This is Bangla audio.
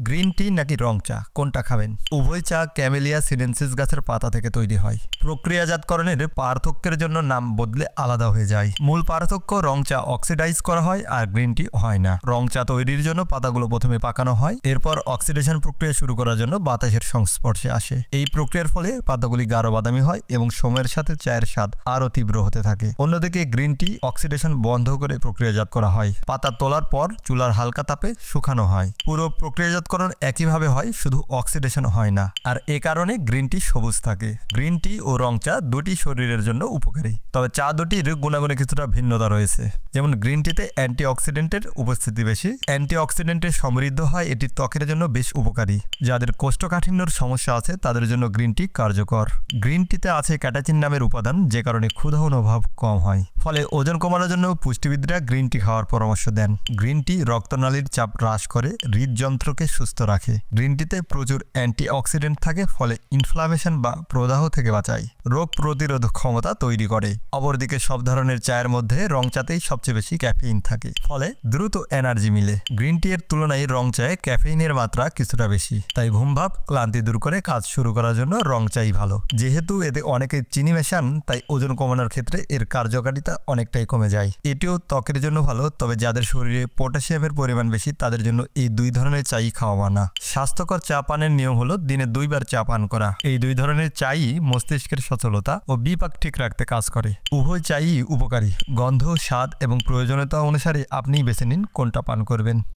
গ্রিন টি নাকি রং চা কোনটা খাবেন? উভয় চা ক্যামেলিয়া সিনেনসিস গাছের পাতা থেকে তৈরি হয়। প্রক্রিয়াজাতকরণের পার্থক্যের জন্য নাম বদলে আলাদা হয়ে যায়। মূল পার্থক্য, রং চা অক্সিডাইজ করা হয় আর গ্রিন টি হয় না। রং চা তৈরির জন্য পাতাগুলো প্রথমে পাকানো হয়, এরপর অক্সিডেশন প্রক্রিয়া শুরু করার জন্য বাতাসের সংস্পর্শে আসে। এই প্রক্রিয়ার ফলে পাতাগুলি গাঢ় বাদামি হয় এবং সময়ের সাথে চায়ের স্বাদ আরও তীব্র হতে থাকে। অন্যদিকে গ্রিন টি অক্সিডেশন বন্ধ করে প্রক্রিয়াজাত করা হয়। পাতা তোলার পর চুলার হালকা তাপে শুকানো হয়। পুরো প্রক্রিয়াজাতকরণ একইভাবে হয়, শুধু অক্সিডেশন হয় না। আর এ কারণে গ্রিন টি সবুজ থাকে। গ্রিন টি ও রং চা দুটি শরীরের জন্য উপকারী, তবে চা দুটির গুণাগুণে কিছুটা ভিন্নতা রয়েছে। যেমন গ্রিন টিতে অ্যান্টিঅক্সিডেন্টের উপস্থিতি বেশি। অ্যান্টিঅক্সিডেন্টে সমৃদ্ধ হয়, এটি ত্বকের জন্য বেশ উপকারী। যাদের কোষ্ঠকাঠিন্যর সমস্যা আছে তাদের জন্য গ্রিন টি কার্যকর। গ্রিন টিতে আছে ক্যাটাচিন নামের উপাদান, যে কারণে ক্ষুধা অনুভব কম হয়। ফলে ওজন কমানোর জন্য পুষ্টিবিদরা গ্রিন টি খাওয়ার পরামর্শ দেন। গ্রিন টি রক্তনালীর চাপ হ্রাস করে, হৃদযন্ত্রকে সুস্থ রাখে। গ্রিন টিতে প্রচুর অ্যান্টিঅক্সিডেন্ট থাকে, ফলে ইনফ্লামেশন বা প্রদাহ থেকে বাঁচায়। রোগ প্রতিরোধ ক্ষমতা তৈরি করে। অপরদিকে সব ধরনের চায়ের মধ্যে রং চাতেই সবচেয়ে বেশি ক্যাফেইন থাকে, ফলে দ্রুত এনার্জি মিলে। গ্রিন টি এর তুলনায় রং চায়ে ক্যাফেইনের মাত্রা কিছুটা বেশি, তাই ঘুমভাব, ক্লান্তি দূর করে কাজ শুরু করার জন্য রং চাই ভালো। যেহেতু এতে অনেকে চিনি মেশান, তাই ওজন কমানোর ক্ষেত্রে এর কার্যকারিতা অনেকটাই কমে যায়। এটিও ত্বকের জন্য ভালো, তবে যাদের শরীরে পটাশিয়ামের পরিমাণ বেশি তাদের জন্য এই দুই ধরনের চাই খাওয়া মানা। স্বাস্থ্যকর চা পানের নিয়ম হলো দিনে 2 বার চা পান করা। এই দুই ধরনের চাই মস্তিষ্কের সচলতা ও বিপাক ঠিক রাখতে কাজ করে। উভয় চাই উপকারী। গন্ধ, স্বাদ এবং প্রয়োজনীয়তা অনুসারে আপনিই বেছে নিন কোনটা পান করবেন।